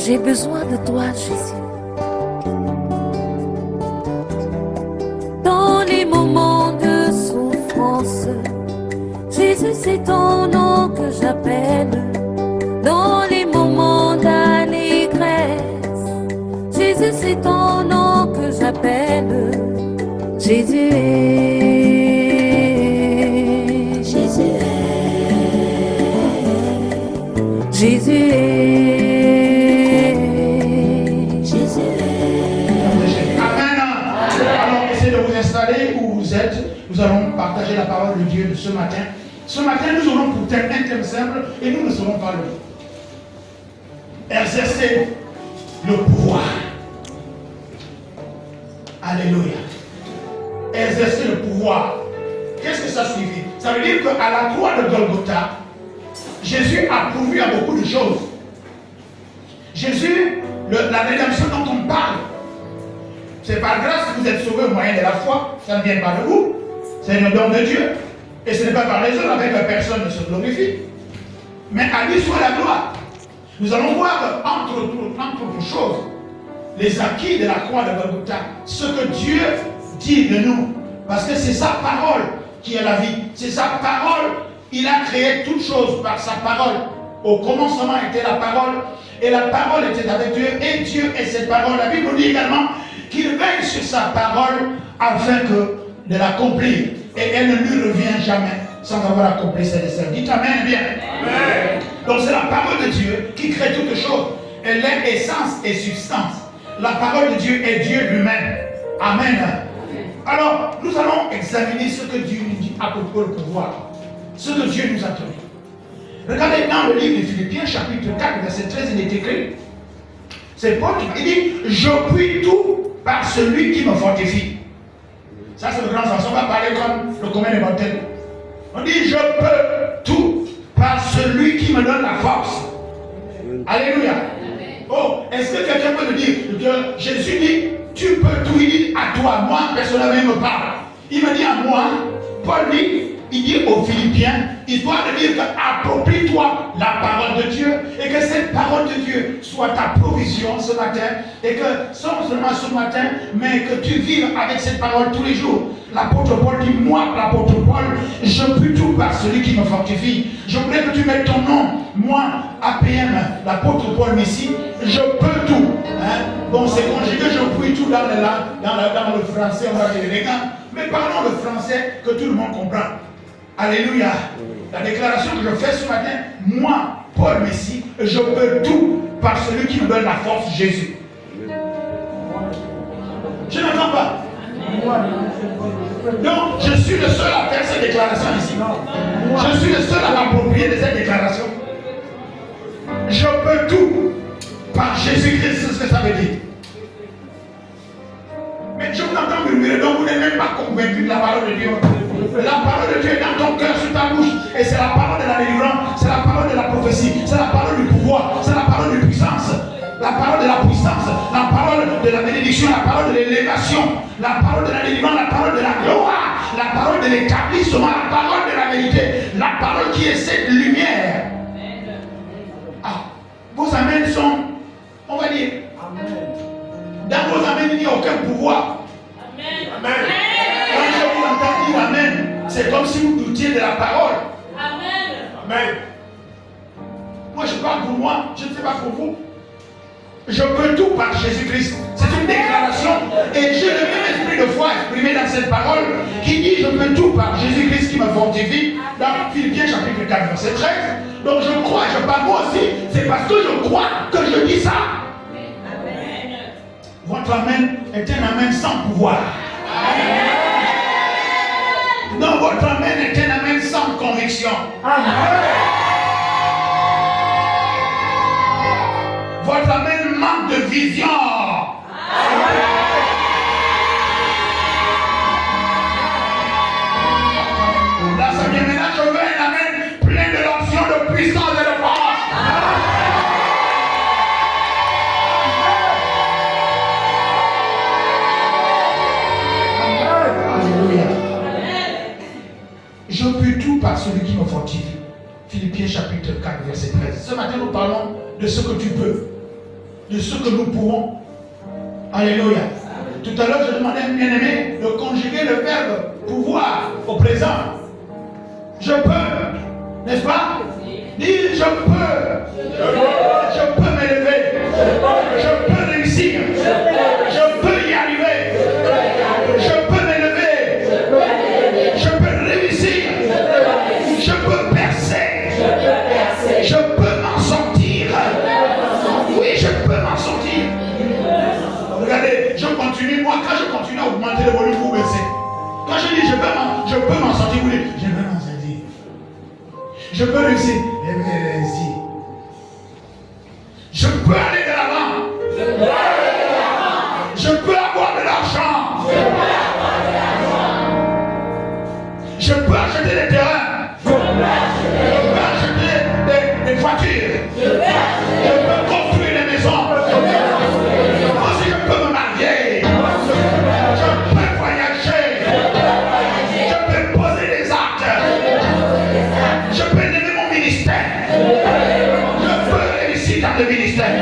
J'ai besoin de toi, Jésus. Dans les moments de souffrance, Jésus, c'est ton nom que j'appelle. Dans les moments d'allégresse, Jésus, c'est ton nom que j'appelle. Jésus est, Jésus est, Jésus est, Jésus est. Amen. Alors essayez de vous installer où vous êtes. Nous allons partager la parole de Dieu de ce matin. Ce matin, nous aurons pour thème un thème simple et nous ne serons pas loin. Exercer le pouvoir. Alléluia. Exercer le pouvoir. Qu'est-ce que ça signifie? Ça veut dire qu'à la croix de Golgotha, Jésus a pourvu à beaucoup de choses. Jésus, la rédemption dont on parle, c'est par grâce que vous êtes sauvés au moyen de la foi. Ça ne vient pas de vous. C'est un don de Dieu. Et ce n'est pas par les autres avec que personne ne se glorifie. Mais à lui soit la gloire. Nous allons voir entre autres choses les acquis de la croix de Golgotha, ce que Dieu dit de nous, parce que c'est sa parole qui est la vie, c'est sa parole. Il a créé toutes choses par sa parole. Au commencement était la parole, et la parole était avec Dieu, et Dieu est cette parole. La Bible nous dit également qu'il veille sur sa parole afin de l'accomplir, et elle ne lui revient jamais sans avoir accompli ses desseins. Dites Amen bien. Amen. Donc c'est la parole de Dieu qui crée toutes choses. Elle est essence et substance. La parole de Dieu est Dieu lui-même. Amen. Alors, nous allons examiner ce que Dieu nous dit à propos du pouvoir. Ce que Dieu nous a donné. Regardez dans le livre de Philippiens, chapitre 4, verset 13, il est écrit. C'est Paul qui dit, je puis tout par celui qui me fortifie. Ça, c'est le grand sens. On va parler comme le commun des mortels. On dit, je peux tout par celui qui me donne la force. Alléluia. Oh, est-ce que quelqu'un peut me dire que Jésus dit, tu peux tout, il dit à toi, moi personnellement il me parle. Il me dit à moi, Paul dit, il dit aux Philippiens, il doit te dire que approprie-toi la parole de Dieu et que cette parole de Dieu soit ta provision ce matin et que, sans seulement ce matin, mais que tu vives avec cette parole tous les jours. L'apôtre Paul dit, moi, l'apôtre Paul, je puis tout par celui qui me fortifie. Je voudrais que tu mettes ton nom, moi, APM, l'apôtre Paul Messi, je peux tout. Hein? Bon, c'est conjugué, je puis tout dans le français, on va dire les gars, mais parlons le français que tout le monde comprend. Alléluia. La déclaration que je fais ce matin, moi, Paul Messi, je peux tout par celui qui me donne la force, Jésus. Je n'entends pas. Donc, je suis le seul à faire cette déclaration ici. Je suis le seul à m'approprier de cette déclaration. Je peux tout par Jésus-Christ, c'est ce que ça veut dire. Mais je vous entends murmurer, donc vous n'êtes même pas convaincu de la parole de Dieu. La parole de Dieu est dans ton cœur, sur ta bouche. Et c'est la parole de la délivrance, c'est la parole de la prophétie, c'est la parole du pouvoir, c'est la parole de puissance. La parole de la puissance, la parole de la bénédiction, la parole de l'élévation, la parole de la délivrance, la parole de la gloire, la parole de l'établissement, la parole de la vérité, la parole qui est cette lumière. Ah, vos amens sont, on va dire, dans vos amens, il n'y a aucun pouvoir. Amen. Amen. Quand je vous entends dire Amen, c'est comme si vous doutiez de la parole. Amen. Amen. Moi, je parle pour moi, je ne sais pas pour vous. Je peux tout par Jésus-Christ. C'est une déclaration. Et j'ai le même esprit de foi exprimé dans cette parole qui dit je peux tout par Jésus-Christ qui me fortifie. Dans Philippiens chapitre 4, verset 13. Donc je crois, je parle moi aussi. C'est parce que je crois que je dis ça. Amen. Votre amen est un amen sans pouvoir. Amen. Non, votre amen est un amen sans conviction. Amen. Votre amen manque de vision. Amen. Là, ça vient maintenant, je veux un amen plein de l'onction, de puissance et de force. Alléluia. Je peux tout par celui qui me fortifie. Philippiens chapitre 4, verset 13. Ce matin, nous parlons de ce que tu peux. de ce que nous pouvons. Alléluia. Tout à l'heure, je demandais à un bien-aimé de conjuguer le verbe pouvoir au présent. Je peux, n'est-ce pas? Dis je peux. Je peux m'élever. Je peux réussir. Je peux y arriver. Je peux m'élever. Je peux réussir. Je peux percer. Je peux m'en sortir. Oui, je peux m'en sortir. Regardez, je continue. Moi, quand je continue à augmenter le volume, vous baissez. Quand je dis je peux m'en sortir, vous dites je peux m'en sortir. Je peux réussir. Je peux réussir. Je peux aller de l'avant. Je peux avoir de l'argent. Je peux acheter des terrains. Je peux acheter des voitures. Je peux construire des maisons. Moi aussi, je peux me marier. Je peux voyager. Je peux poser des actes. Je peux aimer mon ministère. Je peux réussir dans le ministère.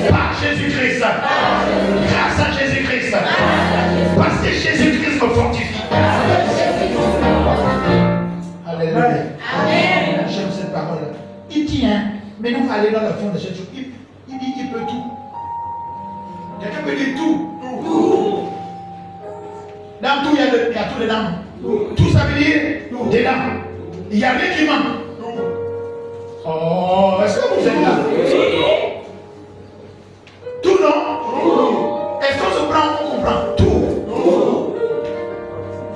Par Jésus-Christ. Grâce à Jésus-Christ. Parce que Jésus-Christ me fortifie. Alléluia. J'aime cette parole. Il dit, hein, mais nous allons aller dans le fond de cette chose. Il dit qu'il peut tout. Quelqu'un peut dire tout. Dans tout, il y a tout dedans. Tout, ça veut dire dedans. Il n'y a rien qui manque. Oh, est-ce que vous êtes là? Tout, non? Est-ce qu'on se prend, on comprend? Tout.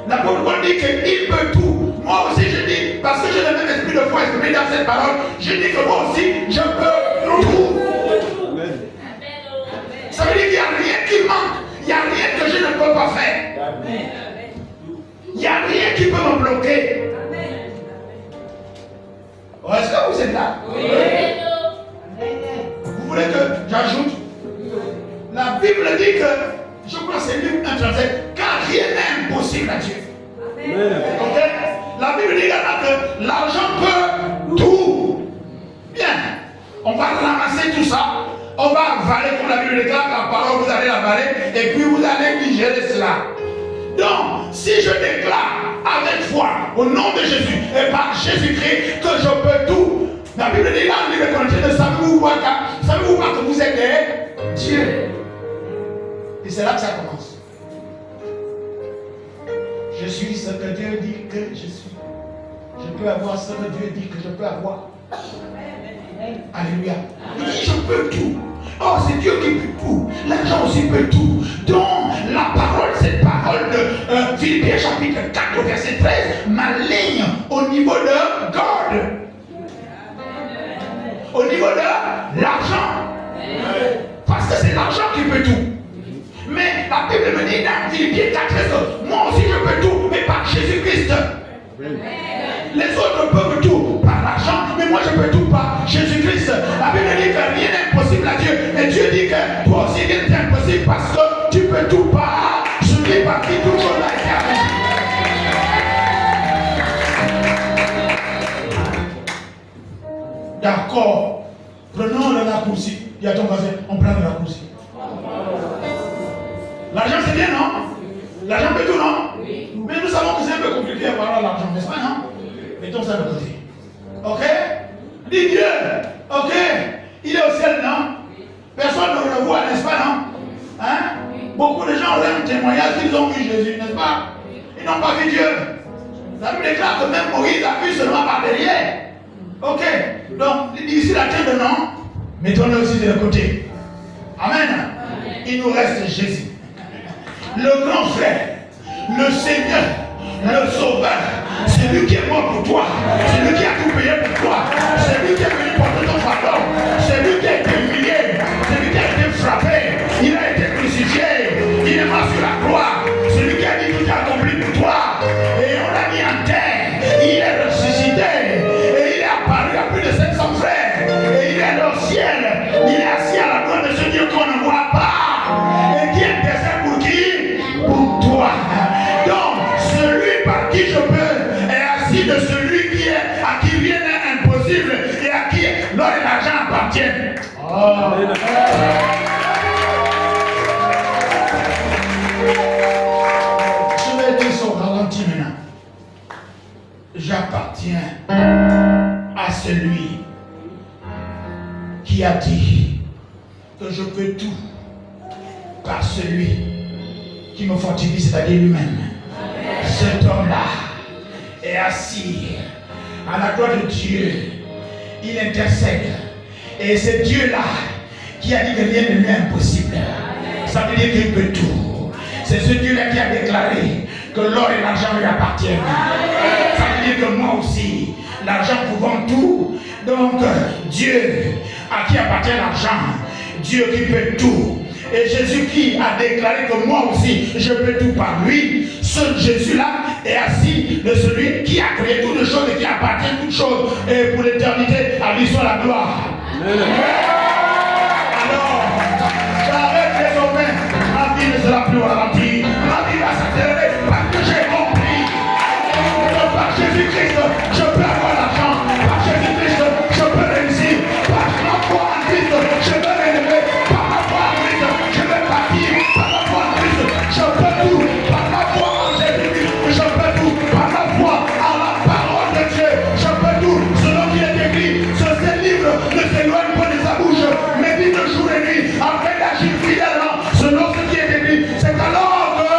L'apôtre Paul dit qu'il peut tout. Moi aussi, je dis, parce que j'ai le même esprit de foi exprimé dans cette parole, je dis que moi aussi, je peux tout. Ça veut dire qu'il n'y a rien qui manque. Il n'y a rien que je ne peux pas faire. Il n'y a rien qui peut me bloquer. Oh, est-ce que vous êtes là? Oui. Vous voulez que j'ajoute? La Bible dit que, je crois que c'est Luc 1,37, car rien n'est impossible à Dieu. Ok? La Bible dit également que l'argent peut tout. Bien. On va ramasser tout ça. On va avaler, comme la Bible déclare, la parole, vous allez l'avaler, et puis vous allez digérer cela. Donc, si je déclare avec foi, au nom de Jésus, et par Jésus-Christ, que je peux tout, la Bible dit dans le livre de Corinthiens, savez-vous pas que vous êtes des dieux? Et c'est là que ça commence. Je suis ce que Dieu dit que je suis. Je peux avoir ce que Dieu dit que je peux avoir. Alléluia. Il dit je peux tout. Oh, c'est Dieu qui peut tout. L'argent aussi peut tout. Donc, la parole, cette parole de Philippiens chapitre 4, verset 13, m'aligne au niveau de God. Au niveau de l'argent. Parce que c'est l'argent qui peut tout. Mais la Bible me dit dans Philippiens 4, 13, moi aussi je peux tout, mais par Jésus-Christ. Les autres peuvent tout par l'argent, mais moi je peux tout par Jésus-Christ. La Bible dit que rien n'est impossible à Dieu. Mais Dieu dit que toi aussi rien n'est impossible parce que tu peux tout par celui par qui tout chose a été accompli. D'accord. Prenons le raccourci. Il y a ton voisin, on prend le raccourci. L'argent c'est bien, non? L'argent peut tout, non? Oui. Mais nous savons que c'est un peu compliqué à parler l'argent, n'est-ce pas, non? Mettons ça de côté. Ok? Dis Dieu, ok? Il est au ciel, non? Personne ne le voit, n'est-ce pas, non? Hein? Beaucoup de gens auraient un témoignage qu'ils ont vu Jésus, n'est-ce pas? Ils n'ont pas vu Dieu. La Bible déclare que même Moïse a vu seulement par derrière. Ok? Donc, ici la terre de nom, mettons-le aussi de côté. Amen. Il nous reste Jésus. Le grand frère, le Seigneur, le Sauveur, c'est lui qui est mort pour toi, c'est lui qui a tout payé pour toi, c'est lui qui est venu porter ton fardeau, c'est lui qui a été humilié, c'est lui qui a été frappé, il a été crucifié, il est mort sur la croix, c'est lui qui a dit tout est accompli pour toi, et on l'a mis en terre, il est ressuscité, et il est apparu à plus de 700 frères, et il est dans le ciel, il est assis à la droite de ce Dieu qu'on ne voit pas, et qui intercède pour qui? Pour toi. Donc, celui par qui je peux est assis de celui qui est, à qui rien n'est impossible et à qui Je vais dire son ralenti maintenant. J'appartiens à celui qui a dit que je peux tout par celui qui me fortifie, c'est-à-dire lui-même. Cet homme-là est assis à la droite de Dieu. Il intercède. Et c'est Dieu-là qui a dit que rien ne lui est impossible. Ça veut dire qu'il peut tout. C'est ce Dieu-là qui a déclaré que l'or et l'argent lui appartiennent. Ça veut dire que moi aussi, l'argent pouvant tout. Donc, Dieu à qui appartient l'argent, Dieu qui peut tout. Et Jésus qui a déclaré que moi aussi, je peux tout par lui. Ce Jésus-là est assis de celui qui a créé toutes choses et qui appartient à toutes choses. Et pour l'éternité, à lui soit la gloire. Alors, j'arrête désormais. Ma vie ne sera plus ralentie. Ma vie va s'accélérer parce que j'ai compris que par Jésus-Christ, je peux avoir l'argent. Par Jésus-Christ, je peux réussir. Par ma foi en Christ, je peux m'élever. Par ma foi en Christ, je vais partir. Par ma foi en Christ, je peux tout. Par ma foi en Jésus-Christ, je peux tout. Par ma foi en la parole de Dieu, je peux tout. Selon qui est écrit, ce livre ne s'éloigne pas de sa bouche, mais dit de jour et nuit, afin d'agir fidèlement. Selon ce qui est écrit, c'est alors que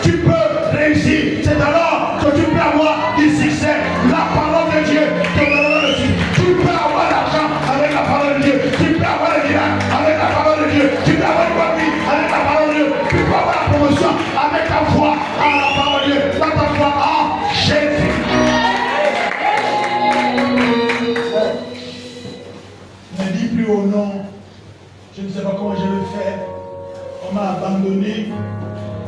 tu peux réussir. C'est alors que tu peux avoir du succès. La parole de Dieu te donnera le succès. Tu peux avoir l'argent avec la parole de Dieu. Tu peux avoir le miracle avec la parole de Dieu. Tu peux avoir une bonne vie avec la parole de Dieu. Tu peux avoir la promotion avec ta foi en la parole de Dieu. Dans ta foi en Jésus. Ne dis plus au nom. Je ne sais pas comment je vais faire. On m'a abandonné.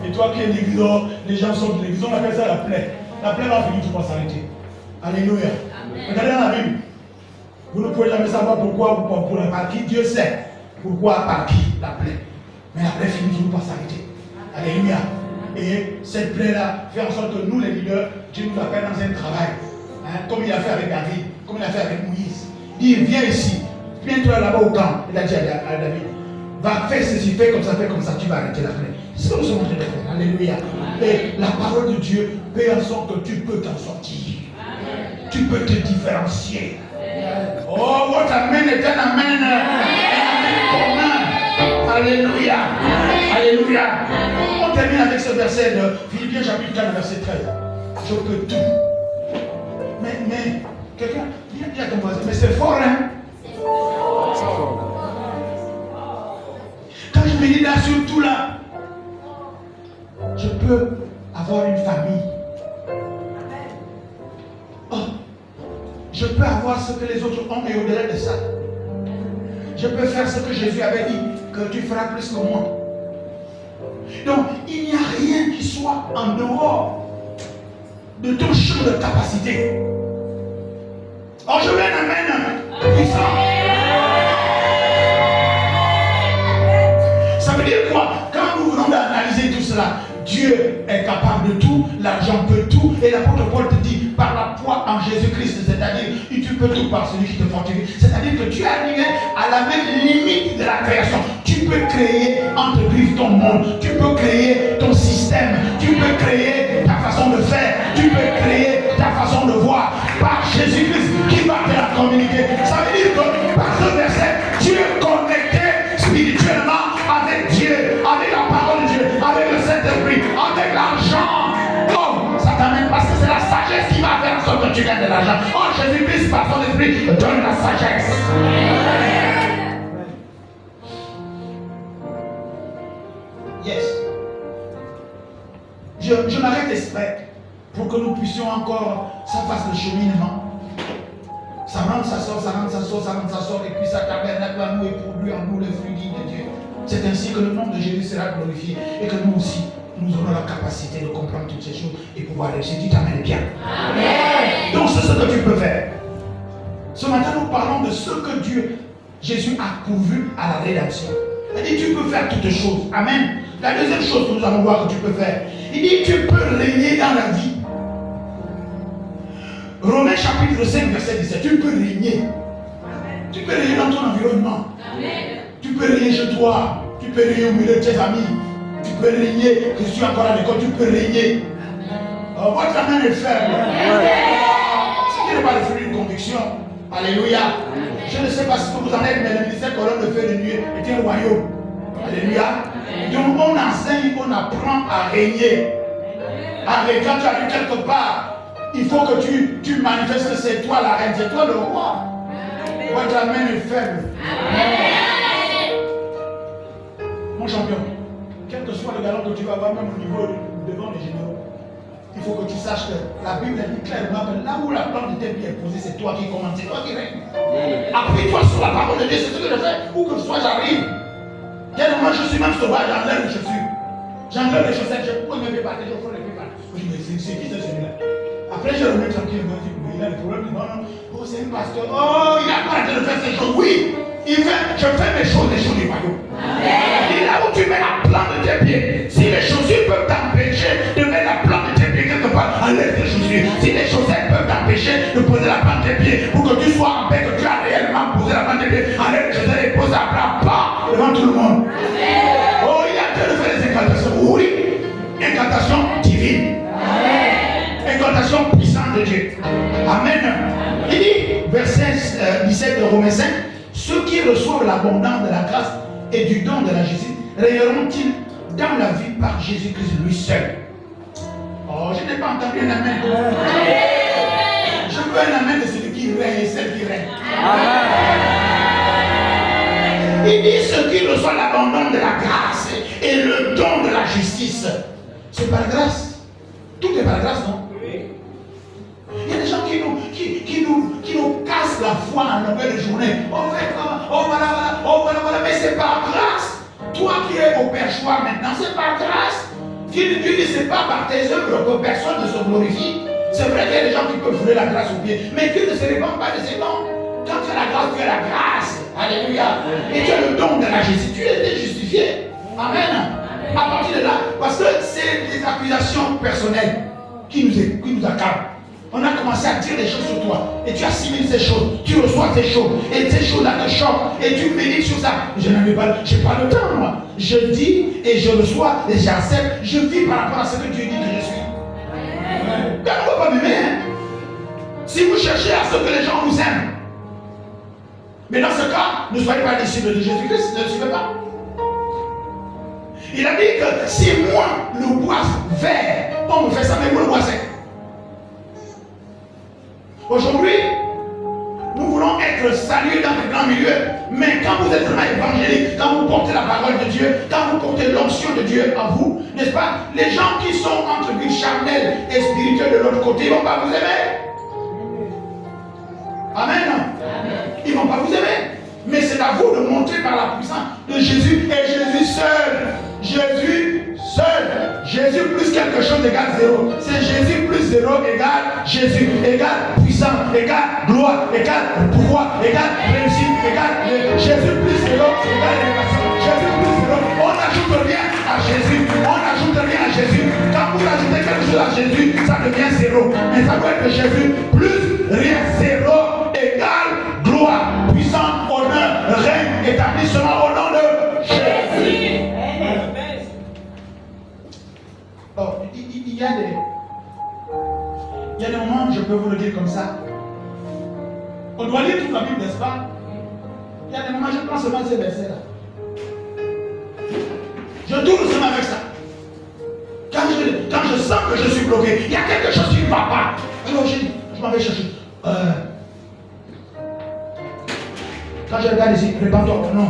Et toi qui es l'église, les gens sont de l'église. On appelle ça la plaie. La plaie va finir, tu vas s'arrêter. Alléluia. Regardez dans la Bible. Vous ne pouvez jamais savoir pourquoi, par qui Dieu sait pourquoi, par qui la plaie. Mais la plaie finit toujours par s'arrêter. Alléluia. Et cette plaie-là fait en sorte que nous, les leaders, Dieu nous appelle dans un travail. Comme il a fait avec David, comme il a fait avec Moïse. Il dit, viens ici. Viens-toi là-bas au camp. Il a dit à David, va faire ceci, fais comme ça, tu vas arrêter la plaie. C'est ce que nous sommes en train de faire. Alléluia. Et la parole de Dieu fait en sorte que tu peux t'en sortir. Tu peux te différencier. Oh, what amen est un amen. Un amen commun. Alléluia. Alléluia. On termine avec ce verset de Philippiens chapitre 4, verset 13. Je peux tout. Mais, quelqu'un, dis à ton voisin, mais c'est fort, hein? Quand je médite là, surtout là, je peux avoir une famille. Oh, je peux avoir ce que les autres ont et au-delà de ça. Je peux faire ce que Jésus avait dit, que tu feras plus que moi. Donc, il n'y a rien qui soit en dehors de ton champ de capacité. Oh, je veux un amen puissant. Ça veut dire quoi? Quand nous venons d'analyser tout cela, Dieu est capable de tout, l'argent peut tout, et l'apôtre Paul te dit, par la foi en Jésus-Christ, c'est-à-dire, tu peux tout par celui qui te fortifie. C'est-à-dire que tu es arrivé à la même limite de la création. Tu peux créer, entreprise ton monde, tu peux créer ton système, tu peux créer ta façon de faire, tu peux créer ta façon de voir, par Jésus-Christ qui va te la communiquer. Ça veut dire que par ce verset, tu es connecté spirituellement avec Dieu, avec la parole de Dieu, avec le Saint-Esprit, avec l'argent. Oh, ça t'amène parce que c'est la sagesse qui va faire en sorte que tu gagnes de l'argent. Oh, Jésus-Christ par son esprit donne la sagesse. Yes. Je m'arrête exprès pour que nous puissions encore, ça fasse le cheminement. Ça rentre, ça sort, ça rentre, ça sort, ça rentre, ça sort, et puis ça tabernacle à nous et produit en nous le fruit digne de Dieu. C'est ainsi que le nom de Jésus sera glorifié et que nous aussi, nous aurons la capacité de comprendre toutes ces choses et pouvoir réussir. Tu t'amènes bien. Amen. Donc c'est ce que tu peux faire. Ce matin, nous parlons de ce que Dieu, Jésus a pourvu à la rédemption. Il dit, tu peux faire toutes choses. Amen. La deuxième chose que nous allons voir que tu peux faire, il dit, tu peux régner dans la vie. Romains chapitre 5, verset 17, tu peux régner. Amen. Tu peux régner dans ton environnement. Amen. Tu peux régner chez toi. Tu peux régner au milieu de tes amis. Tu peux régner. Je suis encore à l'école. Tu peux régner. Votre main est faible. Ce qui n'est pas le fruit d'une conviction. Alléluia. Je ne sais pas si vous en êtes, mais le ministère colonne de feu de nuit est un royaume. Alléluia. Donc on enseigne, on apprend à régner. Quand tu arrives quelque part, il faut que tu manifestes que c'est toi la reine, c'est toi le roi. Votre main est faible. Mon champion, quel que soit le galon que tu vas avoir, même au niveau devant les généraux, il faut que tu saches que la Bible dit clairement que là où la plante de tes pieds est posée, c'est toi qui commandes, c'est toi qui règne. Appuie-toi sur la parole de Dieu, c'est ce que je fais. Où que ce soit, j'arrive. Moi, je suis même sauvage, j'enlève les chaussures. J'enlève les chaussettes, je peux me débattre, je peux les débattre. Je dis, mais c'est qui celui-là? Après, je remets tranquille, il a des problèmes. Non, oh, c'est un pasteur. Oh, il a pas arrêté de faire ces choses. Oui, je fais mes choses du royaume. Et là où tu mets la plante de tes pieds, si les chaussures peuvent t'empêcher de mettre la plante de tes pieds quelque part, enlève tes chaussures. Si les chaussettes peuvent t'empêcher de poser la plante de tes pieds, pour que tu sois en paix, que tu as réellement posé la plante de tes pieds, enlève les chaussettes et pose la plante devant tout le monde. Oh, il a de faire des incantations. Oui, incantation divine. Incantation puissante de Dieu. Amen. Il dit, verset 17 de Romains 5, ceux qui reçoivent l'abondance de la grâce et du don de la justice rayonneront-ils dans la vie par Jésus-Christ lui seul. Oh, je n'ai pas entendu un amen. Je veux un amen de celui qui règne et celle qui règne. Il dit ceux qui reçoivent l'abondance de la grâce et le don de la justice. C'est par grâce. Tout est par grâce, non? Il y a des gens qui nous cassent la foi en longueur de journée. Voilà, mais c'est par grâce. Toi qui es au perchoir maintenant, c'est par grâce. Dieu dit c'est pas par tes œuvres que personne ne se glorifie. C'est vrai qu'il y a des gens qui peuvent fouler la grâce au pied, mais Dieu ne se répand pas de ses dons. Quand tu as la grâce, tu as la grâce. Alléluia. Et tu as le don de la justice. Tu es été justifié. Amen. À partir de là, parce que c'est des accusations personnelles qui nous accablent. On a commencé à dire des choses sur toi. Et tu assimiles ces choses. Tu reçois ces choses. Et ces choses-là te choquent. Et tu médites sur ça. Je n'ai pas le temps, moi. Je dis et je reçois et j'accepte. Je vis par rapport à ce que Dieu dit que je suis. On ne va pas m'aimer. Hein? Si vous cherchez à ce que les gens vous aiment. Mais dans ce cas, ne soyez pas disciples de Jésus-Christ. Ne le suivez pas. Il a dit que si moi, le bois vert, on me fait ça, mais vous le bois sec. Aujourd'hui, nous voulons être salués dans les grands milieux, mais quand vous êtes vraiment évangélique, quand vous portez la parole de Dieu, quand vous portez l'onction de Dieu à vous, n'est-ce pas? Les gens qui sont entre but charnel et spirituel de l'autre côté, ils ne vont pas vous aimer. Amen. Ils ne vont pas vous aimer. Mais c'est à vous de montrer par la puissance de Jésus et Jésus seul. Jésus seul. Jésus plus quelque chose égale zéro. C'est Jésus plus zéro égale Jésus. Égale puissance, égale gloire, égale pouvoir, égale réussite, égale Jésus plus zéro égale élévation. Jésus plus zéro. On n'ajoute rien à Jésus. On n'ajoute rien à Jésus. Quand vous ajoutez quelque chose à Jésus, ça devient zéro. Mais ça doit être Jésus plus rien. Zéro égale gloire, puissance, honneur, règne, établissement au nom de Jésus. Oh, il y a des moments, je peux vous le dire comme ça. On doit lire toute la Bible, n'est-ce pas? Il y a des moments, je prends seulement ces versets-là. Je tourne seulement avec ça. Quand je sens que je suis bloqué, il y a quelque chose qui ne va pas. Alors je m'en vais chercher. Quand je regarde ici, répands-toi, oh non.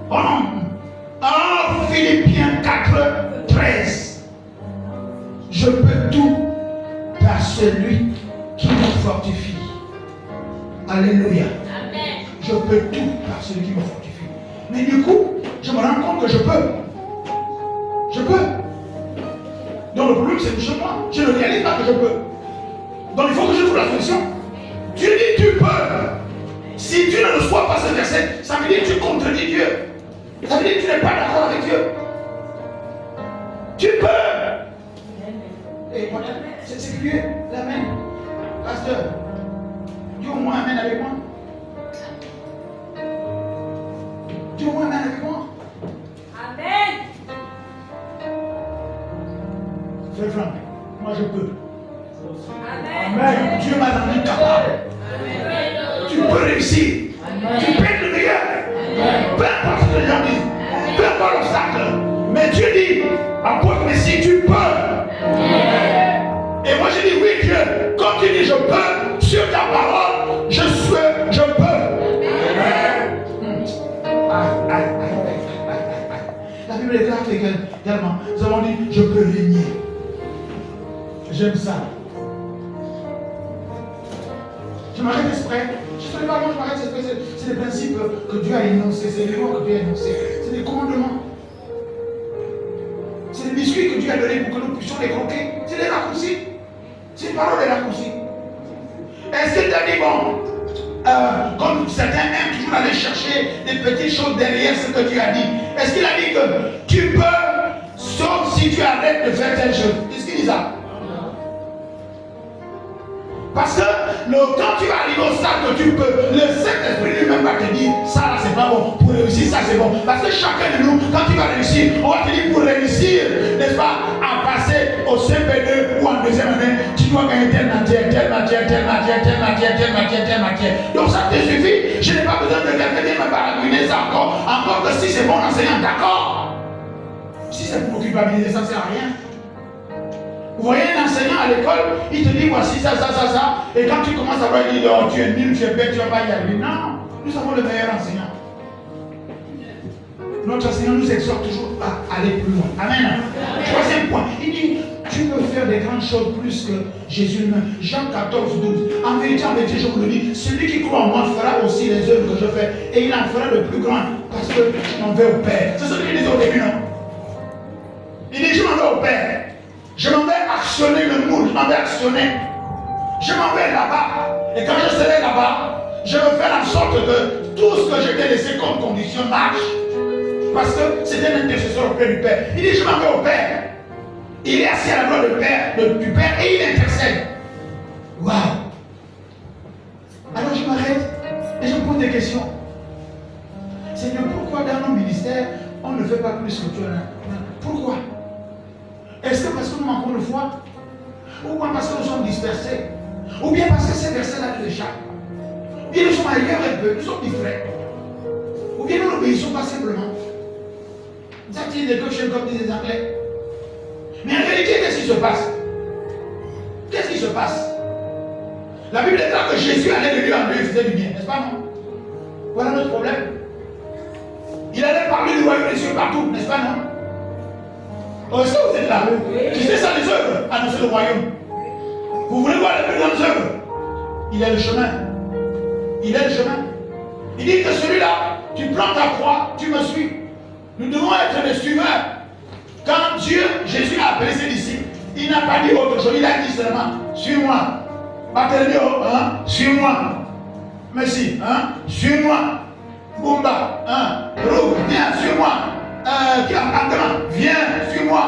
Oh non. Oh, Philippiens 4, 13. Je peux tout par celui qui me fortifie. Alléluia. Amen. Je peux tout par celui qui me fortifie. Mais du coup, je me rends compte que je peux. Je peux. Donc le problème c'est que je moi. Je ne réalise pas que je peux. Donc il faut que je trouve la solution. Tu dis tu peux. Si tu ne reçois pas ce verset, ça veut dire que tu contredis Dieu. Ça veut dire que tu n'es pas d'accord avec Dieu. Tu peux. Et voilà, c'est curieux. L'amen. Pasteur, dis au moins amen avec moi. Frère Franck, moi je peux. Amen. Dieu m'a rendu capable. Tu peux réussir. Tu peux être le meilleur. Peu importe ce que les gens disent. Peu importe l'obstacle. Mais Dieu dit, apôtre Messie, tu peux. Et moi je dis, oui Dieu, quand tu dis je peux, sur ta parole, je peux. La Bible est claire également. Nous avons dit, je peux régner. J'aime ça. Je m'arrête exprès. Je ne sais pas, moi je m'arrête exprès. C'est des principes que Dieu a énoncés. C'est des lois que Dieu a énoncés. C'est des commandements. C'est des biscuits que Dieu a donnés pour que nous puissions les croquer. C'est des raccourcis. C'est une parole des raccourcis. Est-ce que tu as dit, bon, comme certains aiment toujours aller chercher des petites choses derrière ce que Dieu a dit. Est-ce qu'il a dit que tu peux, sauf si tu arrêtes de faire telle chose? Est-ce qu'il dit ça? Parce que quand tu vas arriver au stade que tu peux, le Saint-Esprit lui-même va te dire, ça là c'est pas bon, pour réussir ça c'est bon. Parce que chacun de nous, quand tu vas réussir, on va te dire pour réussir, n'est-ce pas, à passer au CP2 ou en deuxième année, tu dois gagner telle matière. Donc ça te suffit, je n'ai pas besoin de quelqu'un qui me baragouiner ça encore que si c'est bon enseignant, d'accord. Si c'est pour culpabiliser, ça ne sert à rien. Vous voyez un enseignant à l'école, il te dit voici ça, et quand tu commences à voir, il dit oh, tu es nul, tu es bête, tu ne vas pas y arriver. Non, nous avons le meilleur enseignant. Notre enseignant nous exhorte toujours à aller plus loin. Amen. Troisième point, il dit tu peux faire des grandes choses plus que Jésus lui-même. Jean 14, 12. En vérité, je vous le dis, celui qui croit en moi fera aussi les œuvres que je fais, et il en fera de plus grandes, parce que je m'en vais au Père. C'est ce qu'il disait au début, non? Il dit je m'en vais au Père. Je m'en vais actionner le moule, je m'en vais actionner. Je m'en vais là-bas. Et quand je serai là-bas, je vais faire en sorte que tout ce que je t'ai laissé comme condition marche. Parce que c'est un intercesseur auprès du Père. Il dit, je m'en vais au Père. Il est assis à la droite du Père et il intercède. Waouh! Alors je m'arrête et je me pose des questions. Seigneur, pourquoi dans nos ministères, on ne fait pas plus que tu en as? Pourquoi? Est-ce que parce que nous manquons de foi? Ou bien parce que nous sommes dispersés? Ou bien parce que ces versets-là nous échappent? Ou bien nous sommes ailleurs un peu, nous sommes différents? Ou bien nous n'obéissons pas simplement? Ça dit des cochons comme disent les Anglais. Mais en réalité, qu'est-ce qui se passe? Qu'est-ce qui se passe? La Bible déclare que Jésus allait de lieu en lieu et faisait du bien, n'est-ce pas, non? Voilà notre problème. Il allait parler du royaume des cieux partout, n'est-ce pas, non? Oh, est-ce que vous êtes là? Oui. Qui fait ça les œuvres? Annoncer le royaume. Vous voulez voir les plus grandes œuvres? Il est le chemin. Il est le chemin. Il dit que celui-là, tu prends ta croix, tu me suis. Nous devons être des suiveurs. Quand Dieu, Jésus a appelé ses disciples, il n'a pas dit autre chose. Il a dit seulement, suis-moi. Barthélemy, hein? Suis-moi. Messi, hein? Suis-moi. Bumba, hein? Roux, viens, suis-moi. Viens, suis-moi.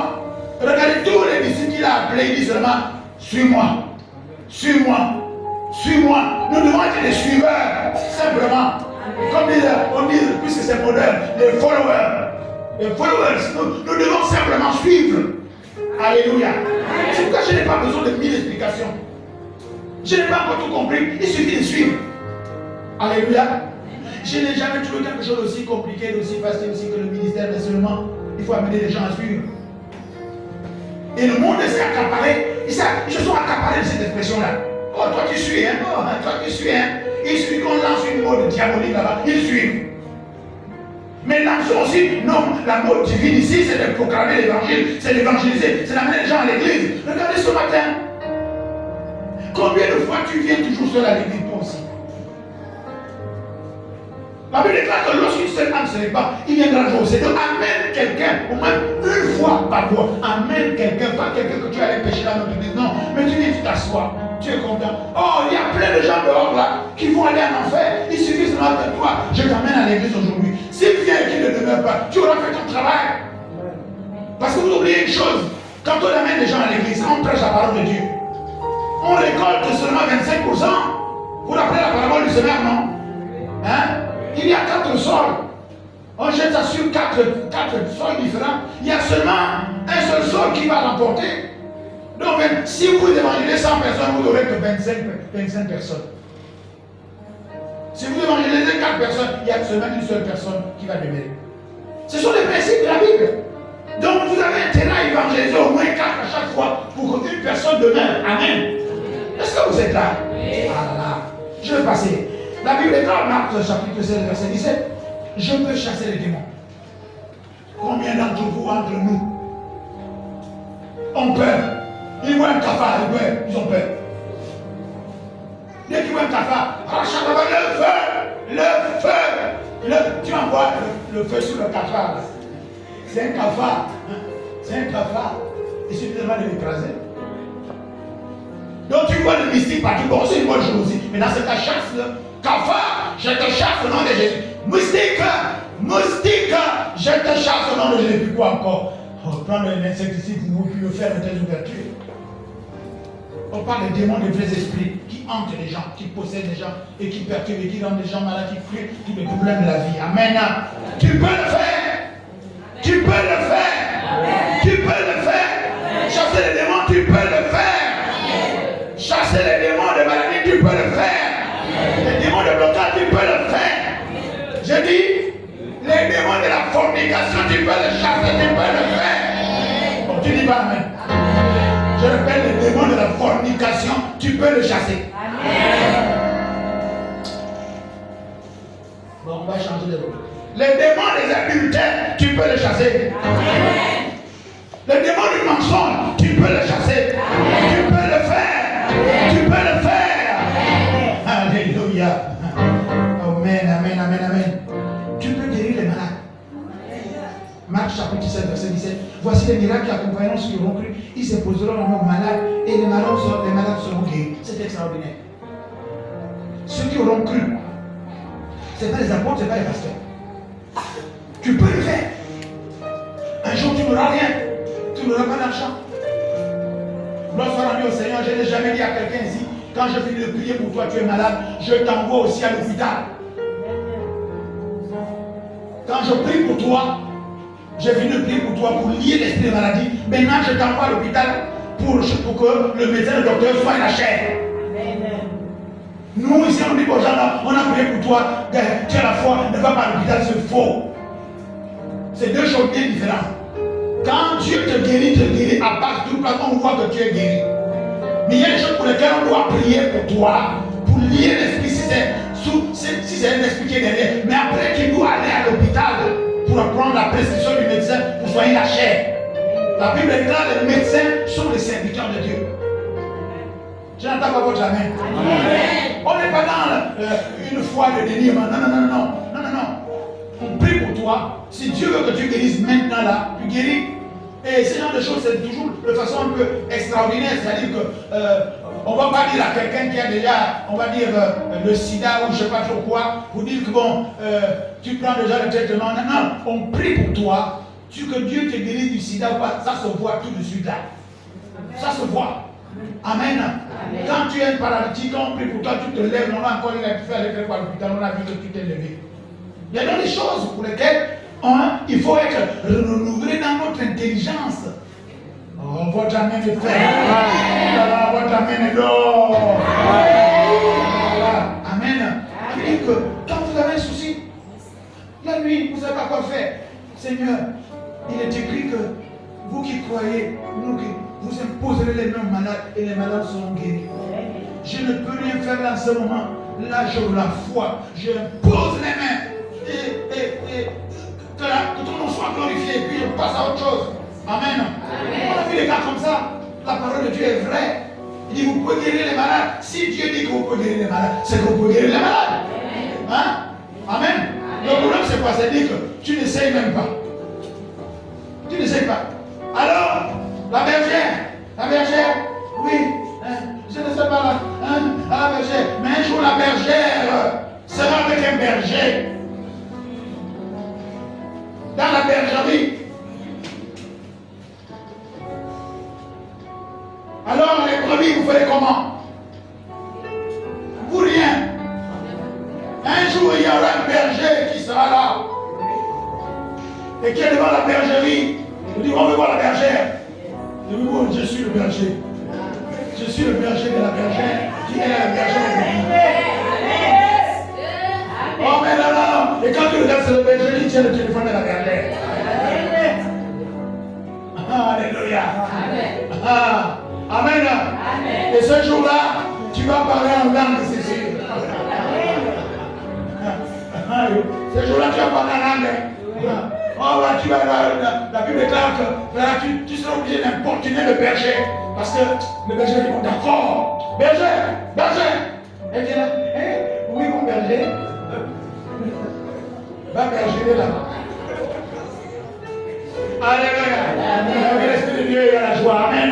Regardez tous les disciples qu'il a appelés, il dit seulement, suis-moi. Suis-moi. Suis-moi. Nous devons être des suiveurs, simplement. Comme on dit, puisque c'est moderne, les followers. Les followers, nous devons simplement suivre. Alléluia. C'est pourquoi je n'ai pas besoin de 1000 explications. Je n'ai pas encore tout compris, il suffit de suivre. Alléluia. Je n'ai jamais trouvé quelque chose d'aussi compliqué, d'aussi facile aussi que le ministère, mais seulement il faut amener les gens à suivre. Et le monde s'est accaparé, ils se sont accaparés de cette expression-là. Oh, toi tu suis, hein? Oh, toi tu suis, hein? Il suffit qu'on lance une mode diabolique là-bas, ils suivent. Mais lançons aussi, non, la mode divine ici, c'est de proclamer l'évangile, c'est d'évangéliser, c'est d'amener les gens à l'église. Regardez ce matin. Combien de fois tu viens toujours seul à l'église, toi aussi? La Bible déclare que lorsqu'une seule âme se répand, il viendra le jour. C'est d'amener quelqu'un, au moins une fois par mois. Amène quelqu'un, pas quelqu'un que tu allais pêcher dans notre église. Non, mais tu viens, tu t'assois. Tu es content. Oh, il y a plein de gens dehors là qui vont aller en enfer. Il suffit seulement de toi. Je t'amène à l'église aujourd'hui. S'il vient et qu'il ne demeure pas, tu auras fait ton travail. Parce que vous oubliez une chose. Quand on amène les gens à l'église, on prêche la parole de Dieu. On récolte seulement 25%. Vous rappelez la parabole du semeur, non? Hein? Il y a 4 sols. On jette ça sur 4 sols différents. Il y a seulement un seul sol qui va l'emporter. comprenez? Si vous évangélisez 100 personnes, vous n'aurez que 25 personnes. Si vous évangélisez 4 personnes, il y a seulement une seule personne qui va demeurer. Ce sont les principes de la Bible. Donc vous avez intérêt à évangéliser au moins 4 à chaque fois pour qu'une personne demeure. Amen. Est-ce que vous êtes là? Oui. Voilà. Je vais passer. La Bible est dans Marc chapitre 16, verset 17. Je peux chasser les démons. Combien d'entre vous, entre nous, ont peur? Ils voient un cafard, ils ont peur. Dès qu'ils voient un cafard, le feu, tu envoies le feu sur le cafard. C'est un cafard. C'est un cafard. Il suffit seulement de l'écraser. Donc tu vois le mystique partout. Bon, c'est une bonne chose aussi. Mais dans cette chasse-là, cafard, je te chasse au nom de Jésus. Moustique, je te chasse au nom de Jésus. Puis quoi encore? Prendre l'insecticide pour le faire de tes ouvertures. On parle des démons, des vrais esprits qui hantent les gens, qui possèdent les gens et qui perturbent et qui rendent les gens malades, qui créent tous les problèmes de la vie. Amen. Tu peux le faire. Tu peux le faire. Tu peux le faire. Chasser les démons, tu peux le faire. Chasser les démons de maladie, tu peux le faire. Les démons de blocage, tu peux le faire. Je dis, les démons de la fornication, tu peux le chasser, tu peux le faire. Bon, tu dis pas amen. Je répète, les démons de la fornication, tu peux le chasser. Amen. Bon, on va changer de rôle. Les démons des adultères, tu peux le chasser. Amen. Les démons du mensonge, tu peux le chasser. Amen. Tu peux le faire. Amen. Tu peux le faire. Amen. Alléluia. Amen, amen, amen, amen. Tu peux guérir les malades. Marc chapitre 7, verset 17. Voici les miracles qui accompagneront ceux qui auront cru. Ils se poseront en mort malades et les malades seront guéris. C'est extraordinaire. Ceux qui auront cru, ce n'est pas les apôtres, ce n'est pas les pasteurs. Tu peux le faire. Un jour, tu n'auras rien. Tu n'auras pas d'argent. Lorsqu'on a dit au Seigneur, je n'ai jamais dit à quelqu'un ici, quand je finis de prier pour toi, tu es malade, je t'envoie aussi à l'hôpital. Quand je prie pour toi, j'ai fini de prier pour toi pour lier l'esprit de maladie. Maintenant, je t'envoie à l'hôpital pour que le médecin, le docteur soigne la chair. Nous, ici, on dit aux gens, on a prié pour toi, tu as la foi, ne va pas à l'hôpital, c'est faux. C'est deux choses bien différentes. Quand Dieu te guérit à part du plafond, on voit que tu es guéri. Mais il y a des choses pour lesquelles on doit prier pour toi, pour lier l'esprit, si c'est un esprit qui est derrière. Mais après, tu dois aller à l'hôpital pour prendre la prescription du médecin pour soigner la chair. La Bible est claire, les médecins sont les serviteurs de Dieu. Je n'entends pas votre amen. On n'est pas dans une foi de déniement. Non. On prie pour toi. Si Dieu veut que tu guérisses maintenant là, tu guéris. Et ce genre de choses, c'est toujours de façon un peu extraordinaire. C'est-à-dire qu'on ne va pas dire à quelqu'un qui a déjà, on va dire, le sida ou je ne sais pas trop quoi, pour dire que bon, tu prends déjà le traitement. Non, on prie pour toi. Que Dieu te guérisse du sida ou pas, ça se voit tout de suite là. Ça se voit. Amen. Quand tu es un paralytique, on prie pour toi, tu te lèves, on va encore faire les à l'hôpital, on a vu que tu t'es levé. Il y a des choses pour lesquelles il faut être renouvelé dans notre intelligence. Oh, votre amen est frère. Votre amen est d'or. Amen. Et que quand vous avez un souci, la nuit, vous ne savez pas quoi faire. Seigneur, il est écrit que vous qui croyez, vous imposerez les mains aux malades et les malades seront guéris. Je ne peux rien faire dans ce moment. Là, j'ai la foi. Je pose les mains. Et que ton nom soit glorifié. Et puis je passe à autre chose. Amen. On a vu des cas comme ça. La parole de Dieu est vraie. Il dit, vous pouvez guérir les malades. Si Dieu dit que vous pouvez guérir les malades, c'est que vous pouvez guérir les malades. Hein? Amen. Le problème, c'est quoi? C'est dire que tu n'essayes même pas. Tu n'essayes pas. Alors, la bergère, oui, je ne sais pas là, la bergère, mais un jour la bergère sera avec un berger dans la bergerie. Alors les brebis, vous ferez comment? Pour rien. Un jour, il y aura un berger qui sera là et qui est devant la bergerie. Je dis, on veut voir la bergère. Je dis, bon, je suis le berger. Je suis le berger de la bergère qui est le berger de la. Oh, mais non. Et quand tu regardes, c'est le berger qui tient le téléphone de la bergère. Alléluia. Amen. Et ce jour-là, tu vas parler en langue, c'est sûr. Ce jour-là, tu vas parler en langue. Oh, là, tu vas la Bible déclare que là, tu seras obligé d'importuner le berger. Parce que le berger dit, d'accord, berger. Et tu là, oui, mon berger. Va berger là-bas. Alléluia. L'Esprit de Dieu est à la joie. Amen.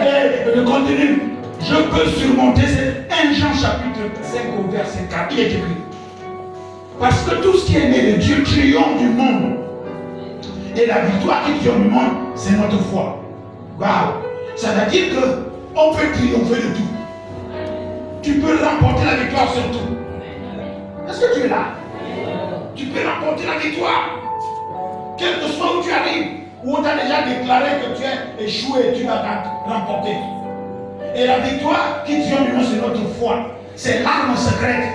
Et je continue. Je peux surmonter, c'est 1 Jean chapitre 5 au verset 4. Il est écrit. Parce que tout ce qui est né de Dieu triomphe du monde. Et la victoire qui triomphe du monde, c'est notre foi. Waouh! Ça veut dire qu'on peut triompher de tout. Tu peux remporter la victoire sur tout. Est-ce que tu es là? Tu peux remporter la victoire. Quel que soit où tu arrives, où on t'a déjà déclaré que tu es échoué, tu vas remporter. Et la victoire qui triomphe du monde, c'est notre foi. C'est l'arme secrète.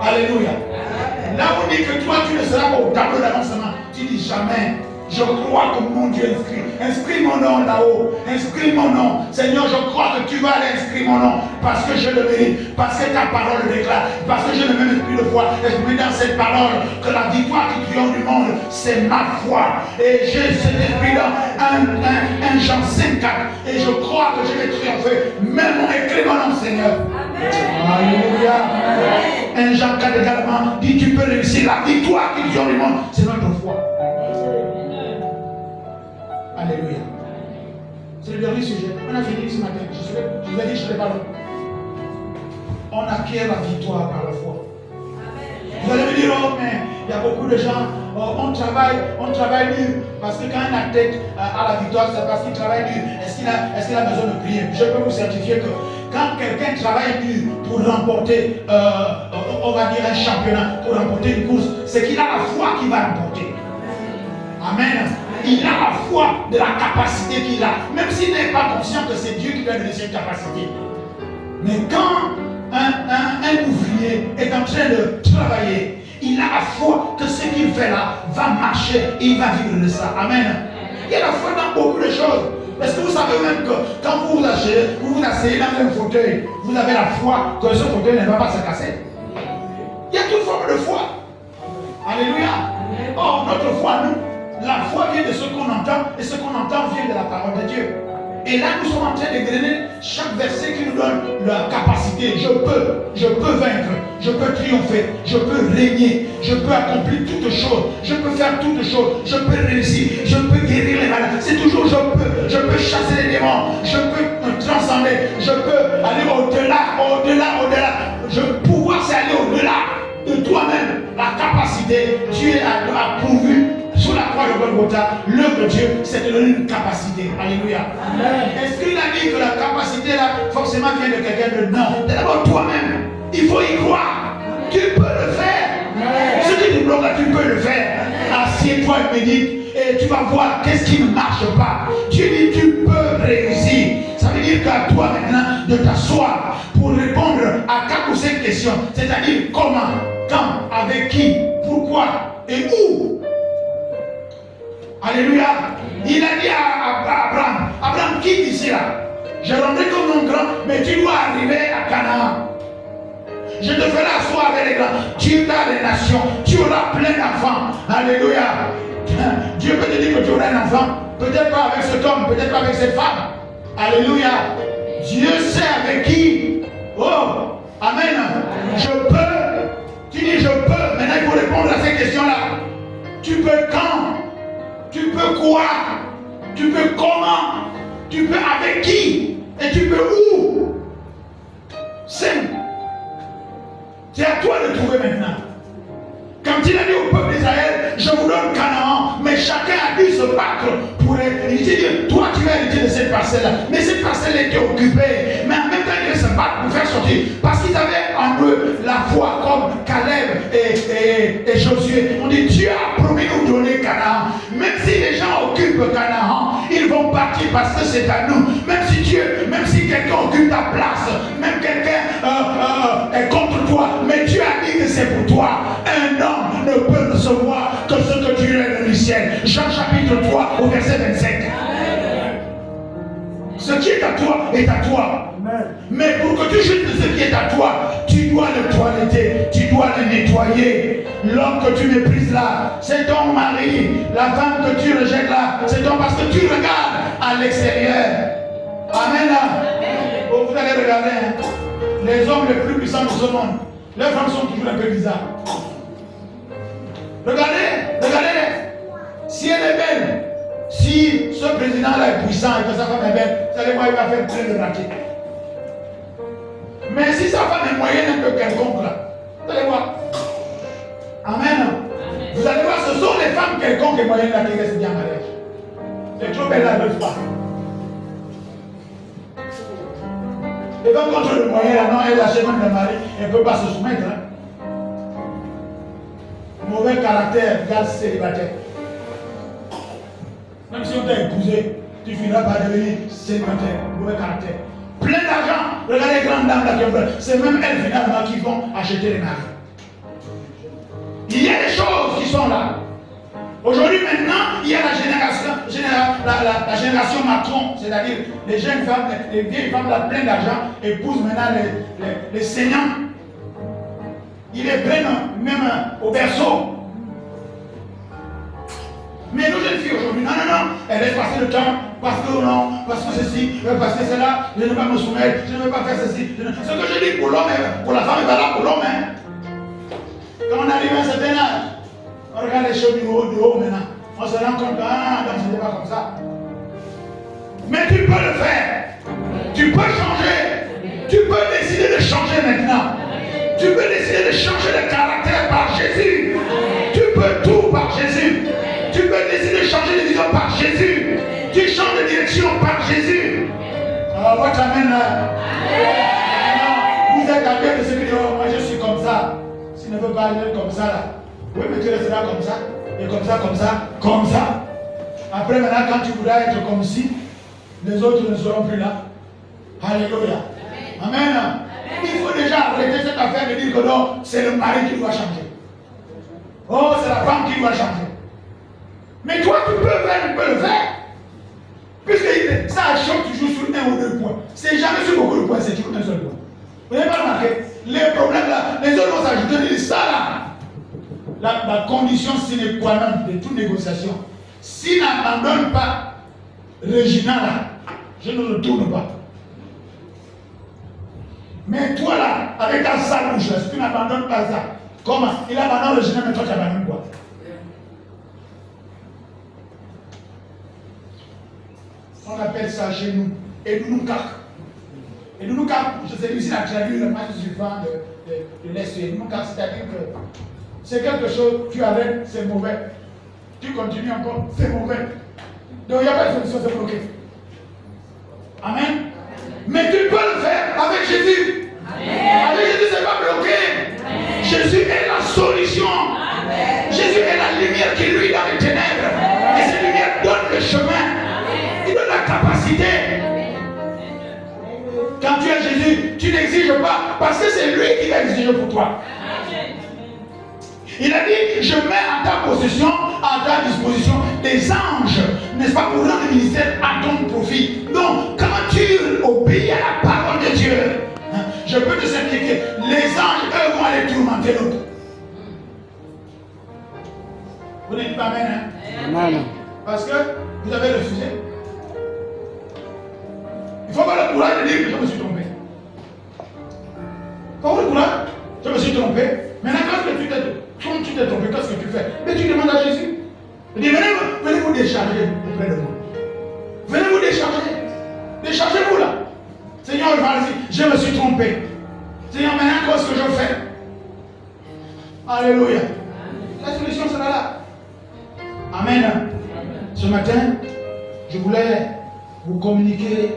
Alléluia. Là où on dit que toi, tu ne seras pas au tableau d'avancement, tu dis jamais. Je crois que mon Dieu inscrit. Inscris mon nom là-haut. Inscris mon nom. Seigneur, je crois que tu vas aller inscrire mon nom. Parce que je le mérite. Parce que ta parole le déclare. Parce que j'ai le même esprit de foi. Et je mets dans cette parole que la victoire qui triomphe du monde, c'est ma foi. Et j'ai cet esprit dans 1 Jean 5,4. Et je crois que je vais triompher. Même mon écrit mon nom, Seigneur. Alléluia. 1 Jean 4 également dit tu peux réussir. La victoire qui triomphe du monde, c'est notre foi. Alléluia. C'est le dernier sujet. On a fini ce matin. Je vous ai dit que je ne serai pas long. On acquiert la victoire par la foi. Vous allez me dire, oh, mais il y a beaucoup de gens, on travaille dur. Parce que quand un athlète a la victoire, c'est parce qu'il travaille dur. Est-ce qu'il a besoin de prier? Je peux vous certifier que quand quelqu'un travaille dur pour remporter, on va dire un championnat, pour remporter une course, c'est qu'il a la foi qu'il va remporter. Amen. Il a la foi de la capacité qu'il a, même s'il n'est pas conscient que c'est Dieu qui lui a donné cette capacité. Mais quand un ouvrier est en train de travailler, il a la foi que ce qu'il fait là va marcher et il va vivre de ça. Amen. Il y a la foi dans beaucoup de choses. Parce que vous savez même que quand vous vous asseyez dans un fauteuil, vous avez la foi que ce fauteuil ne va pas se casser. Il y a toute forme de foi. Alléluia. Oh, notre foi, nous. La foi vient de ce qu'on entend, et ce qu'on entend vient de la parole de Dieu. Et là, nous sommes en train de grainer chaque verset qui nous donne la capacité. Je peux vaincre, je peux triompher, je peux régner, je peux accomplir toutes choses, je peux faire toutes choses, je peux réussir, je peux guérir les malades. C'est toujours je peux chasser les démons, je peux me transcender, je peux aller au-delà. Pouvoir, c'est aller au-delà de toi-même. La capacité, Dieu a pourvu. Sur la croix de Golgotha, l'œuvre de Dieu, c'est de donner une capacité. Alléluia. Est-ce qu'il a dit que la capacité là, forcément vient de quelqu'un de non? D'abord toi-même. Il faut y croire. Tu peux le faire. Ce qui te bloque là, tu peux le faire. Assieds-toi et médite. Et tu vas voir qu'est-ce qui ne marche pas. Dieu dit tu peux réussir. Ça veut dire qu'à toi maintenant de t'asseoir pour répondre à 4 ou 5 questions. C'est-à-dire comment, quand, avec qui, pourquoi et où. Alléluia. Il a dit à Abraham, quitte ici là. Je rendrai comme mon grand, mais tu dois arriver à Canaan. Je te ferai asseoir avec les grands. Tu auras des nations, tu auras plein d'enfants. Alléluia. Dieu peut te dire que tu auras un enfant. Peut-être pas avec cet homme, peut-être pas avec cette femme. Alléluia. Dieu sait avec qui. Oh, amen. Je peux. Tu dis je peux. Maintenant il faut répondre à ces questions-là. Tu peux quand? Tu peux quoi? Tu peux comment? Tu peux avec qui? Et tu peux où? Simple. C'est à toi de trouver maintenant. Quand il a dit au peuple d'Israël, je vous donne Canaan, mais chacun a dû se battre pour hériter. Toi, tu vas hériter de cette parcelle-là. Mais cette parcelle était occupée. Mais en même temps, ils devaient se battre pour faire sortir. Parce qu'ils avaient en eux la foi comme Caleb et Josué. On dit, Dieu a promis nous donner Canaan. Même si les gens occupent Canaan, ils vont parti parce que c'est à nous. Même si quelqu'un occupe ta place, même quelqu'un est contre toi, mais Dieu a dit que c'est pour toi. Un homme ne peut recevoir que ce que Dieu a donné du ciel. Jean chapitre 3 au verset 27. Ce qui est à toi est à toi. Mais pour que tu jouisses de ce qui est à toi, tu dois le toiletter, tu dois le nettoyer. L'homme que tu méprises là, c'est ton mari. La femme que tu rejettes là, c'est ton parce que tu regardes à l'extérieur. Amen. Oh, vous allez regarder, hein. Les hommes les plus puissants de ce monde, leurs femmes sont toujours un peu bizarres. Regardez. Si elle est belle, si ce président-là est puissant et que sa femme est belle, vous allez voir, il va faire plein de raquettes. Mais si sa femme est moyenne, un peu quelconque là, vous allez voir. Amen. Vous allez voir, ce sont les femmes quelconques et moyennes là qui restent bien en mariage. C'est trop belle là, ne le pas. Les femmes contre le moyen là, non, elle achète même le mari, elle ne peut pas se soumettre. Hein. Mauvais caractère, gaz célibataire. Même si on t'a épousé, tu finiras par devenir célibataire, mauvais caractère. Plein d'argent. Regardez les grandes dames là qui ont plein. C'est même elles finalement qui vont acheter les maris. Il y a des choses qui sont là. Aujourd'hui maintenant, il y a la génération Macron, c'est-à-dire les jeunes femmes, les vieilles femmes là plein d'argent, épousent maintenant les saignants. Ils les prennent même au berceau. Mais nos jeunes filles aujourd'hui, non, elles laissent passer le temps, parce que non, parce que ceci, parce que cela, je ne vais pas me soumettre, je ne vais pas faire ceci. Ce que je dis pour l'homme, pour la femme est valable pour l'homme. Hein. Quand on arrive à un certain âge, on regarde les choses du haut maintenant. On se rend compte que donc ce n'est pas comme ça. Mais tu peux le faire. Tu peux changer. Tu peux décider de changer maintenant. Tu peux décider de changer de caractère par Jésus. Tu peux tout par Jésus. Tu peux décider de changer de vision par Jésus. Tu changes de direction par Jésus. Alors moi t'amène là. Vous êtes habillé de ce que moi je suis comme ça. Tu ne veux pas aller comme ça là. Oui, mais tu resteras comme ça. Et comme ça, comme ça, comme ça. Après maintenant, quand tu voudras être comme si, les autres ne seront plus là. Alléluia. Amen. Il faut déjà arrêter cette affaire de dire que non, c'est le mari qui doit changer. Oh, c'est la femme qui doit changer. Mais toi, tu peux le faire. Puisque ça choque toujours sur un ou deux points. C'est jamais sur beaucoup de points, c'est toujours un seul point. Vous n'avez pas remarqué? Les problèmes là, les autres vont s'ajouter, ça là. La condition sine qua non de toute négociation. S'il n'abandonne pas Regina là, je ne retourne pas. Mais toi là, avec ta sale bouche là, si tu n'abandonnes pas ça, comment? Il abandonne Regina, mais toi tu abandonnes quoi? On appelle ça chez nous Edounoukak. Edounoukak, je sais ici la traduire le match suivant de l'Est. Edounoukak, c'est-à-dire que c'est quelque chose, tu arrêtes, c'est mauvais. Tu continues encore, c'est mauvais. Donc il n'y a pas de solution, c'est bloqué. Amen. Mais tu peux le faire avec Jésus. Amen. Avec Jésus, c'est pas bloqué. Amen. Jésus est la solution. Amen. Jésus est la lumière qui lui dans les ténèbres. Amen. Et cette lumière donne le chemin. Amen. Il donne la capacité. Amen. Quand tu es Jésus, tu n'exiges pas parce que c'est lui qui va exiger pour toi. Il a dit, je mets à ta possession, à ta disposition des anges, n'est-ce pas, pour rendre le ministère à ton profit. Donc, quand tu obéis à la parole de Dieu, je peux te certifier, les anges, eux, vont aller tourmenter l'autre. Vous n'êtes pas amen, hein? Amen. Parce que vous avez refusé. Il faut avoir le courage de dire que je me suis trompé. Il faut avoir le courage, je me suis trompé. Maintenant, quand tu t'es trompé, qu'est-ce que tu fais? Mais tu demandes à Jésus. Il dit, venez vous décharger auprès de moi. Venez vous décharger. Déchargez-vous là. Seigneur, je me suis trompé. Seigneur, maintenant, qu'est-ce que je fais? Alléluia. La solution sera là. Amen. Ce matin, je voulais vous communiquer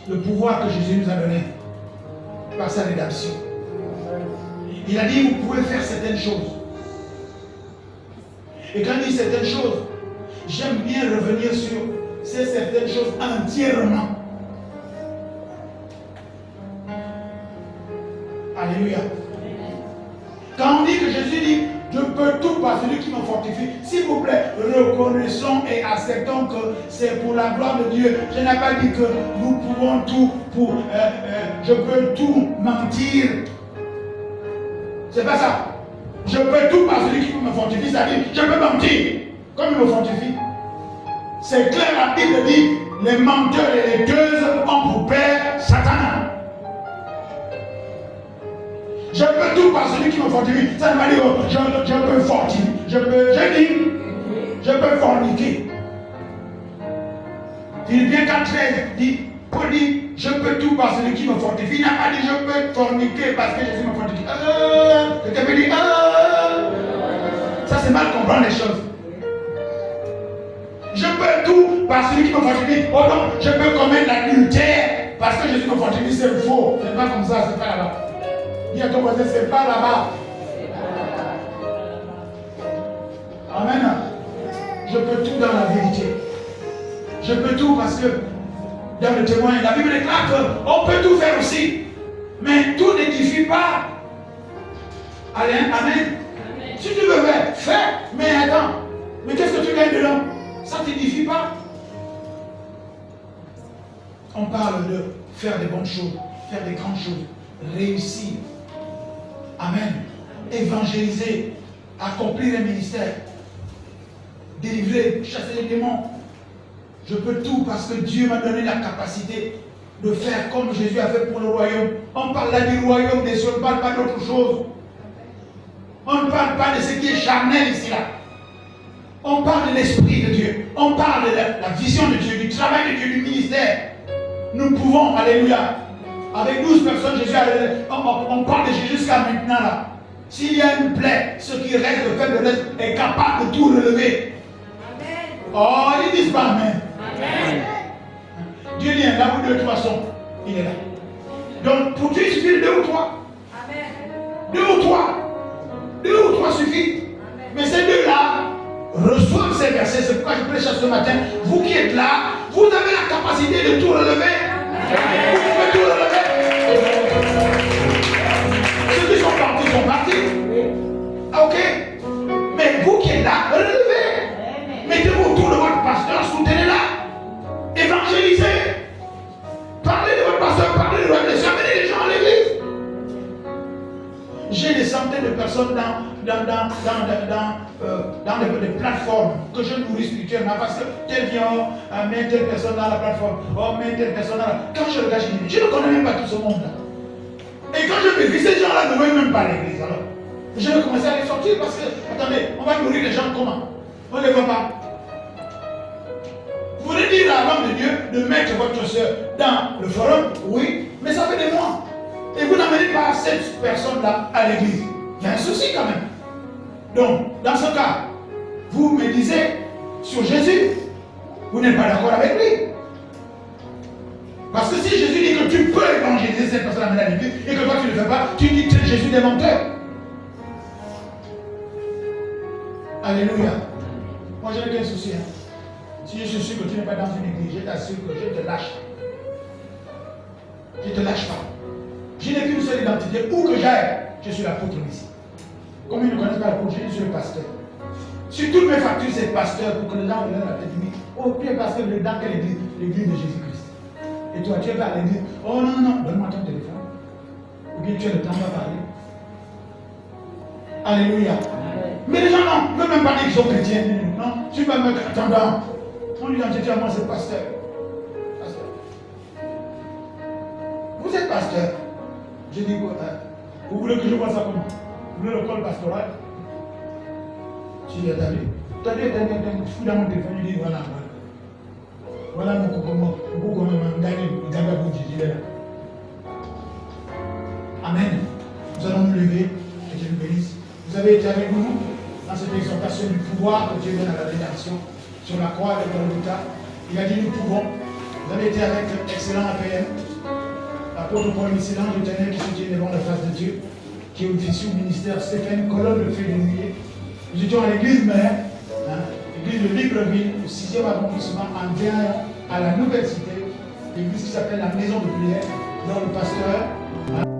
le pouvoir que Jésus nous a donné par sa rédemption. Il a dit, vous pouvez faire certaines choses. Et quand il dit certaines choses, j'aime bien revenir sur ces certaines choses entièrement. Alléluia. Quand on dit que Jésus dit, je peux tout par celui qui me fortifie, s'il vous plaît, reconnaissons et acceptons que c'est pour la gloire de Dieu. Je n'ai pas dit que nous pouvons tout pour, je peux tout mentir. C'est pas ça. Je peux tout par celui qui me fortifie, c'est-à-dire, je peux mentir, comme il me fortifie. C'est clair, la Bible dit, les menteurs et les gueuses ont pour père Satan. Je peux tout par celui qui me fortifie. Ça ne va dire, je peux fortifier. Je peux forniquer. Philippiens 4,13 dit, Paul dit, je peux tout par celui qui me fortifie. Il n'a pas dit, je peux forniquer parce que Jésus me fortifie. Quelqu'un peut dire, ça c'est mal comprendre les choses. Je peux tout par celui qui me fortifie. Oh non, je peux commettre l'adultère parce que Jésus me fortifie. C'est faux. C'est pas comme ça, c'est pas là-bas. Dis à ton voisin, c'est pas là-bas. Amen. Je peux tout dans la vérité. Je peux tout parce que dans le témoin, la Bible déclare qu'on peut tout faire aussi. Mais tout n'édifie pas. Allez, amen. Si tu veux faire, fais. Mais attends. Mais qu'est-ce que tu gagnes dedans? Ça ne t'édifie pas. On parle de faire des bonnes choses, faire des grandes choses, réussir. Amen. Évangéliser, accomplir un ministère, délivrer, chasser les démons. Je peux tout parce que Dieu m'a donné la capacité de faire comme Jésus a fait pour le royaume. On parle là du royaume des cieux, on ne parle pas d'autre chose. On ne parle pas de ce qui est charnel ici là. On parle de l'Esprit de Dieu. On parle de la vision de Dieu, du travail de Dieu, du ministère. Nous pouvons, alléluia, avec 12 personnes, Jésus on parle de Jésus jusqu'à maintenant là. S'il y a une plaie, ce qui reste, le peuple de l'Est est capable de tout relever. Amen. Oh, ils disent pas Amen. Amen. Dieu dit, là où 2 ou 3 sont, il est là. Donc pour Dieu, il suffit de 2 ou 3. Amen. 2 ou 3. 2 ou 3 suffit. Amen. Mais ces 2-là reçoivent ces versets. C'est pourquoi je prêche ce matin. Vous qui êtes là, vous avez la capacité de tout relever. Amen. Vous pouvez tout relever. Ceux qui sont partis sont partis. Ok. Mais vous qui êtes là, relevez. Mettez-vous autour de votre pasteur, soutenez-la. Évangélisez. Parlez de votre pasteur, parlez de votre pasteur, amenez les gens à l'église. J'ai des centaines de personnes dans des plateformes que je nourris spirituellement parce que tel vient, met telle personne dans la plateforme, met telle personne dans la... Quand je regarde, je ne connais même pas tout ce monde-là. Et quand je me dis, ces gens-là ne voient même pas l'église. Alors, je vais commencer à les sortir parce que, attendez, on va nourrir les gens comment? On ne les voit pas. Vous voulez dire à l'homme de Dieu de mettre votre soeur dans le forum? Oui, mais ça fait des mois. Et vous n'amenez pas cette personne-là à l'église. Il y a un souci quand même. Donc, dans ce cas, vous me disiez sur Jésus, vous n'êtes pas d'accord avec lui. Parce que si Jésus dit que tu peux évangéliser cette personne à l'église et que toi tu ne le fais pas, tu dis que Jésus est menteur. Alléluia. Moi je n'ai qu'un souci. Si je suis sûr que tu n'es pas dans une église, je t'assure que je te lâche. Je ne te lâche pas. Je n'ai qu'une seule identité. Où que j'aille, je suis l'apôtre ici. Comme ils ne connaissent pas l'apôtre, je suis le pasteur. Sur toutes mes factures, c'est pasteur pour que les gens me donnent la tête du oh, tu es pasteur dans quelle église? L'église de Jésus-Christ. Et toi, tu es pas à l'église. Oh non, non, donne-moi ton téléphone. Ou bien tu as le temps de parler. Alléluia. Mais les gens ne veulent même pas dire qu'ils sont chrétiens. Non, je ne suis pas même attendant. Mon identité à moi, c'est pasteur. Pasteur. Vous êtes pasteur. Je dis, vous voulez que je vois ça comment? Vous voulez le col pastoral? Si, attendez. Attendez, je fous dans mon téléphone, je dis, voilà. Voilà mon coco, beaucoup de gagné, il est là. Amen. Nous allons nous lever, que Dieu nous bénisse. Vous avez été avec nous dans cette exhortation du pouvoir que Dieu donne à la rédemption sur la croix avec le Golgotha. Il a dit nous pouvons. Vous avez été avec l'excellent APM, l'apôtre Paul Missélan, l'Éternel qui se tient devant la face de Dieu, qui est officier au ministère Stéphane, colonne de feu de nuit. Nous étions à l'église mère, l'église de Libreville. au 6e arrondissement, en derrière à la Nouvelle Cité, l'église qui s'appelle la Maison de Prière, dont le pasteur